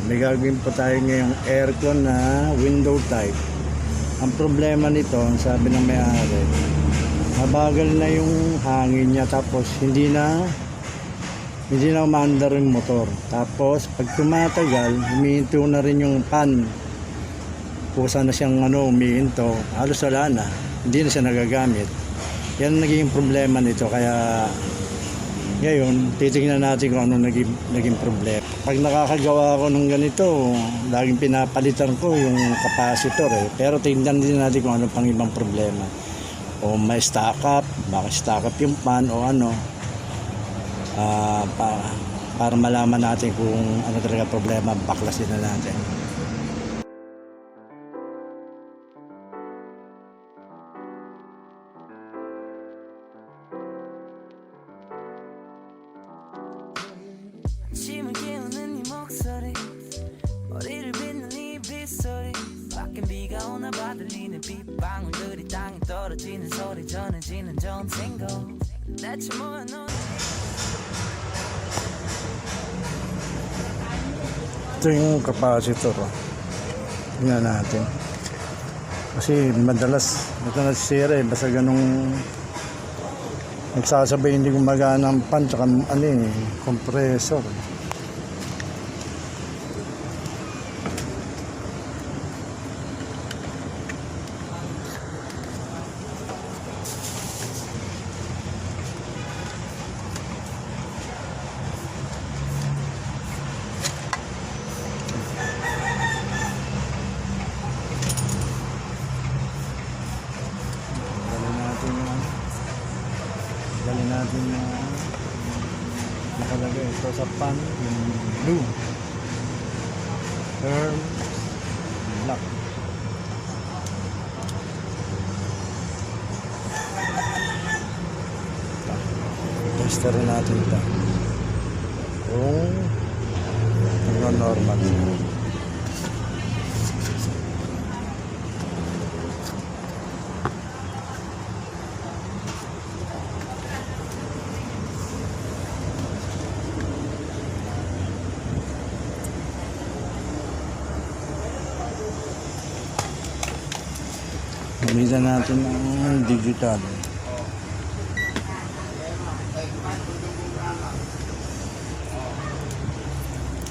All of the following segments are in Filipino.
may gagawin po tayo ngayong aircon na window type. Ang problema nito, sabi ng may-ari, mabagal na yung hangin niya, tapos hindi na umandar yung motor. Tapos pag tumatagal, humihinto na rin yung fan. Kusa na siyang umihinto, halos wala na, hindi na siya nagagamit. Yan ang naging problema nito, kaya ngayon, titingnan natin kung ano naging problema. Pag nakakagawa ako ng ganito, laging pinapalitan ko yung capacitor Pero tingnan din natin kung ano pang ibang problema. O may stack up, baka stack up yung fan o ano. Para malaman natin kung ano talaga problema, baklasin na natin. 아침을 깨우는 네 목소리 머리를 빗는 네 빗소리 밖엔 비가 오나 봐 들리는 빗방울들이 땅에 떨어지는 소리 전해지는 전생고 대체 뭐야 넌 Ito yung capacitor tingnan natin kasi madalas sira basta ganung nagsasabay hindi gumagana ang fan tsaka compressor. Dali natin yung nakalagay ito sa pan, yung blue term black. Tester natin ito kung normal. Gamitan natin ang digital.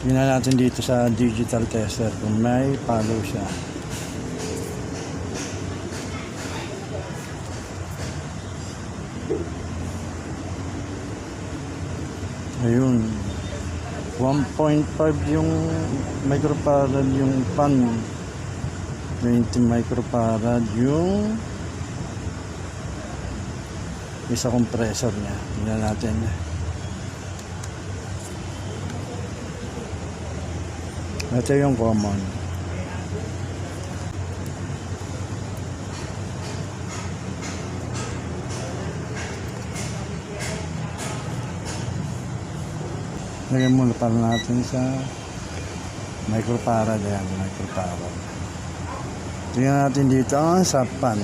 Tingnan natin dito sa digital tester kung may follow siya. Ayun. 1.5 yung microfarad yung fan. 20 microfarad yung isa compressor niya. Tingnan natin. Ito yung common. Lagyan muna para natin sa microfarad. Ayan, microfarad. Tingnan natin dito sa pan.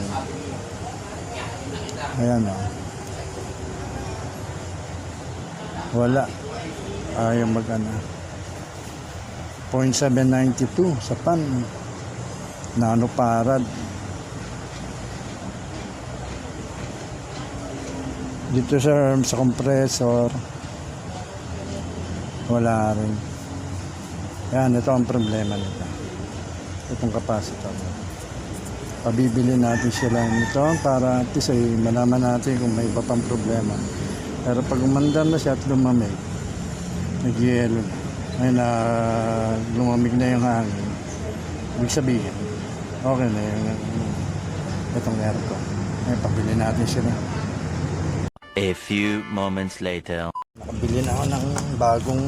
Ayan wala. Ayaw mag-ana. 0.792 sa pan. Nanofarad. Dito sa compressor wala rin. Ayan, ito ang problema nito. Itong capacitor. Pabibili natin sila nito para at least ay malaman natin kung may iba pang problema. Pero pag umandar na siya at lumamig, nag-yelo ay lumamig na yung hangin, ibig sabihin okay na yung itong aircon. Ay pabili natin sila. A few moments later. Nakabili na ako ng bagong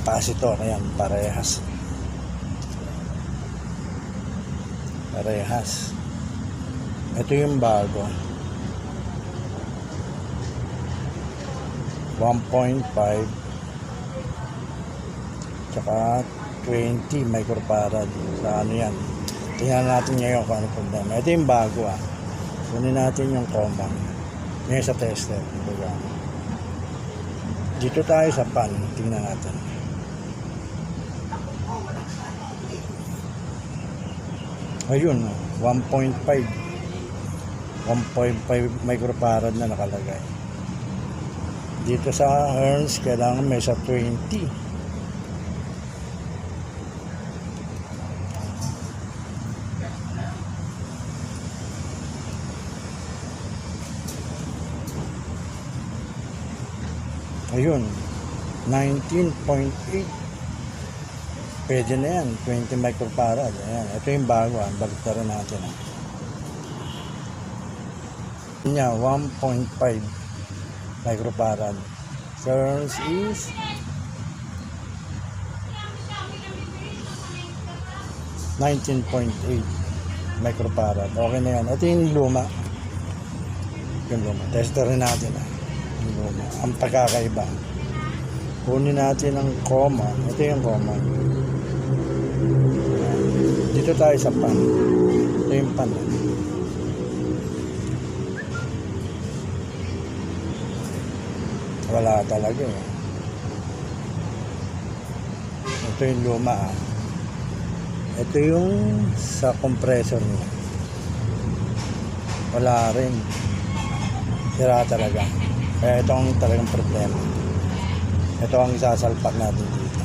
capacitor. Ayan, parehas. Ito yung bago 1.5 tsaka 20 microfarad sa ano yan. Tingnan natin ngayon kung ano problema. Ito yung bago kunin natin yung common ngayon sa tester. Dito tayo sa pan, tingnan natin. Ayun, 1.5 microfarad na nakalagay. Dito sa hertz, kailangan may sa 20. Ayun, 19.8. Pwede na yan, 20 microfarad. Ayan, ito yung bago, baliktaran natin. Niya 1.5 microfarad. Turns is 19.8 microfarad. Okay na yan. Ito yung luma. Yung luma. Testerin natin. Yung luma. Ang pagkakaiba. Kunin natin ang common. Ito yung common. Dito tayo sa pan. Ito yung pan. Wala talaga eh. Ito yung luma. Ito yung sa compressor niya. Wala rin. Sira talaga. Kaya ito ang talagang problema. Ito ang isasalpak natin dito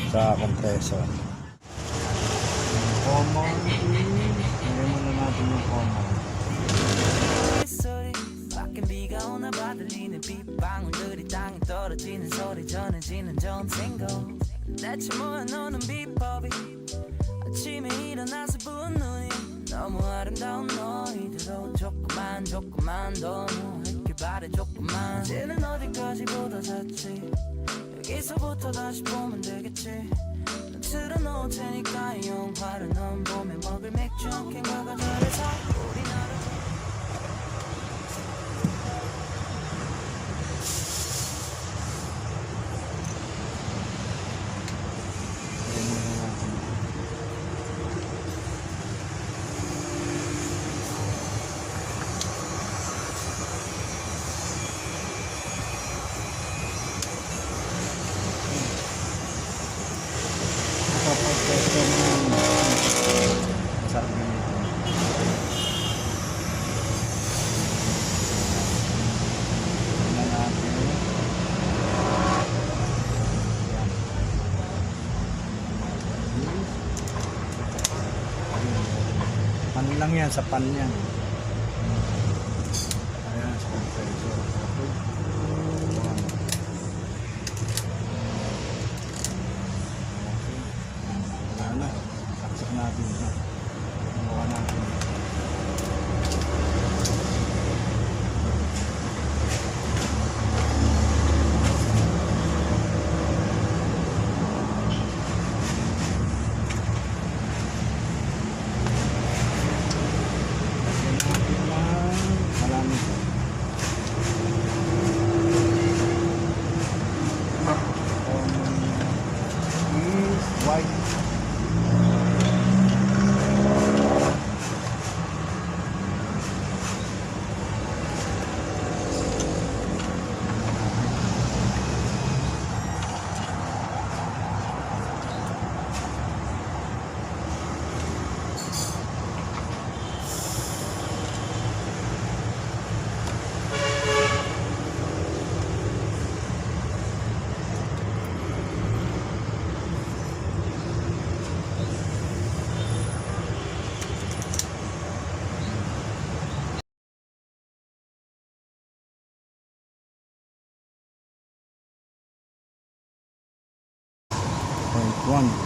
sa compressor. Common. Ngayon muna natin yung common. 비가 오나 봐 들리는 빗방울들이 땅에 떨어지는 소리 전해지는 전생고 대체 뭐야 너는 비법이 아침에 일어나서 부은 눈이 너무 아름다운 너희들로 조금만 더 누워있길 바래 조금만 이제는 어디까지 보다 잤지 여기서부터 다시 보면 되겠지 넌 틀어놓을 테니까 이 영화를 넌 봄에 먹을 맥주 한 캔과 가져래서 우리 나를 pan lang yan, sa pan yan. Ayan, sa compressor. Wala na. Saksak natin na. Mukha natin.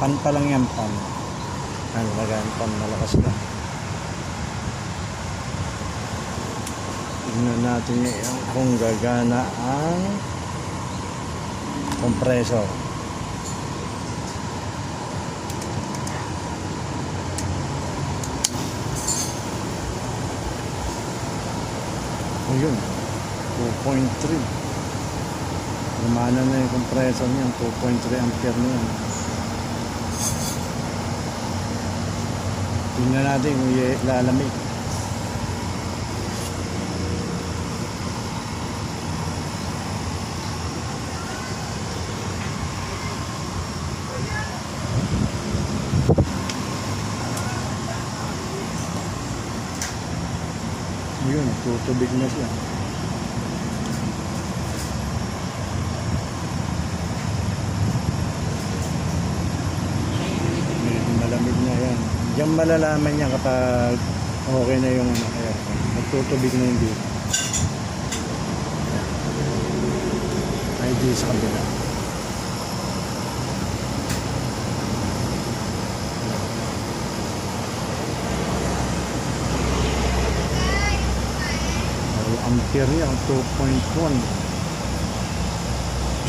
Pan pa lang yan, pan. Ano, lagayan pan, malakas lang. Tignan natin yung kung gagana ang compressor. Ayun, 2.3. Gumana na yung compressor niyan, 2.3 ampere na yan. Tingnan natin kung lalamig. Tutubig na siya. Medyo malamig na yan. Diyan malalaman niya kapag okay na yung aircon. Magtutubig na hindi. Ay di sa kabila. Ampere niya, 2.1.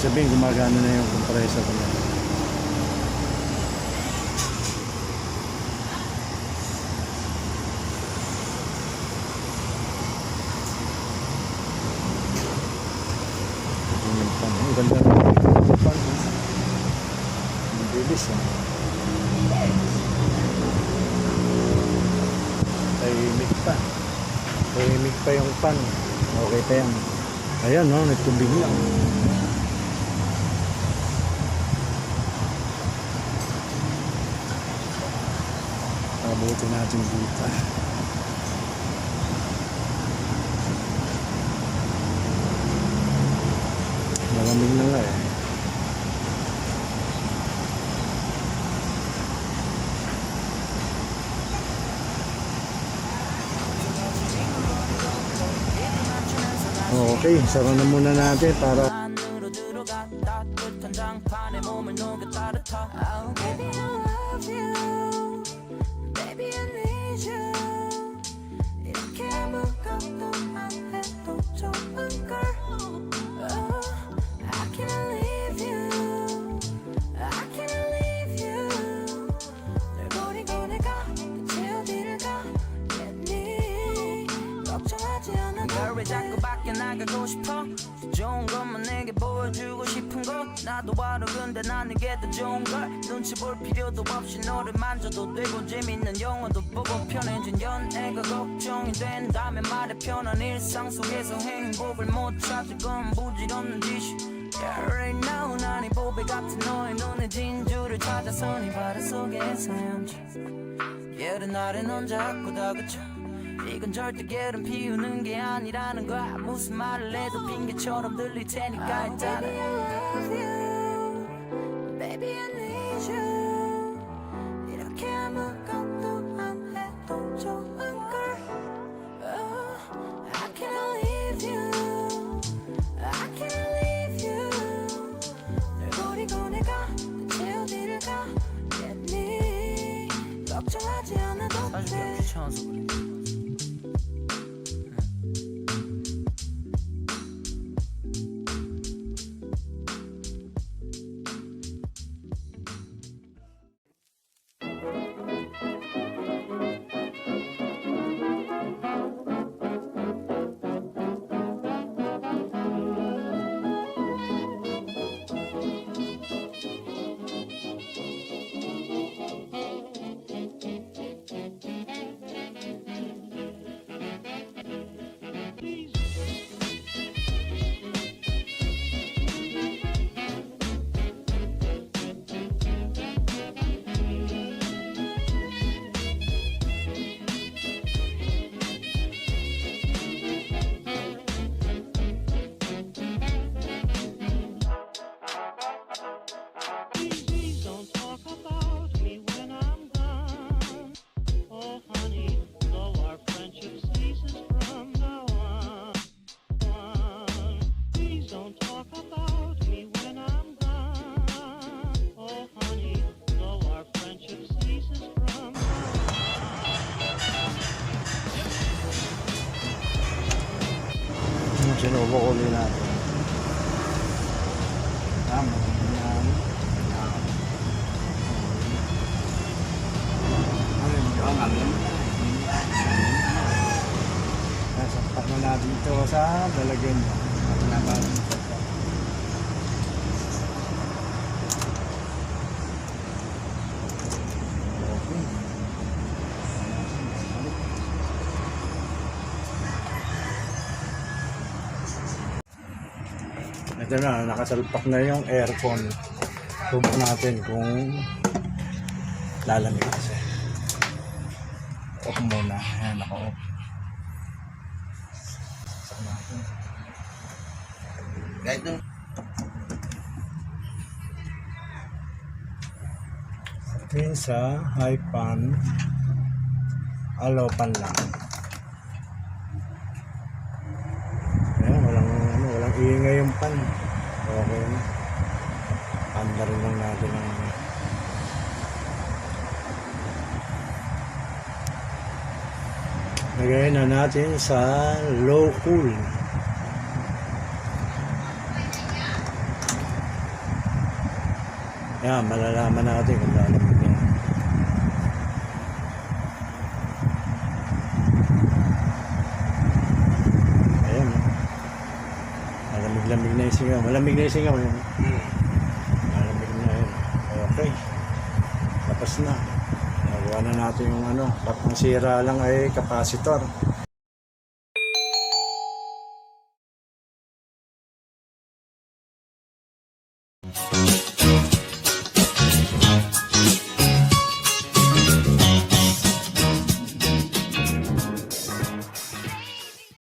Sabihin, gumagana na yung compressor niya. Ang ganda na yung pan. Ang bilis. Tahimik pa. Tahimik pa yung pan. Okay pa yan. Ayan, no, nagtubig lang. Pabuti natin dito. Malamig na nga eh. Okay, sara na muna natin para 안으로 들어가 따뜻한 장판에 몸을 녹여 따뜻하 Oh baby I love you Baby I need you 이렇게 아무것도 안 해도 좋은 걸 Oh I can't leave you I can't leave you 널 버리고 내가 대체 어디를 가겠니 걱정하지 않아도 돼 왜 자꾸 밖에 나가고 싶어 좋은 것만 내게 보여주고 싶은 거 나도 알아 근데 난 이게 더 좋은 걸 눈치 볼 필요도 없이 너를 만져도 되고 재밌는 영화도 보고 편해진 연애가 걱정이 된다면 말해 편한 일상 속에서 행복을 못 찾을 건 부질없는 짓이 Yeah right now 난 이 보배 같은 너의 눈에 진주를 찾아서 네 바다 속에 헤엄쳐 예른 날엔 혼자 아프다 그쳐 이건 절대 게으름 피우는 게 아니라는 거야 무슨 말을 해도 핑계처럼 들릴 테니까 일단은 Baby I love you Baby I need you 이렇게 아무것도 안 해도 좋은 걸 Oh I can't leave you I can't leave you 널 버리고 내가 대체 어디를 가겠니 걱정하지 않아도 돼 사실 그냥 귀찮아서 그래 Sinubukuloy natin. Tama. Yan. Nasampak na natin ito sa lalagyan niya. Ito na, nakasalpak na yung aircon. Subok natin kung lalamig kasi. Off muna. Ayan, naka-off. Kahit nung Yun sa high pan, low pan lang. Ayan, walang ingay yung pan. Okay na. Panda rin lang natin ang lagay na natin sa low cool. Ayan, malalaman natin kung lalamig yan. Ayan, malamig-lamig na yung singaw. Malamig na yung singaw. Ayan. Malamig na yun. Okay. Tapos na. Nagawa na natin yung ano. Tapos sira lang ay capacitor.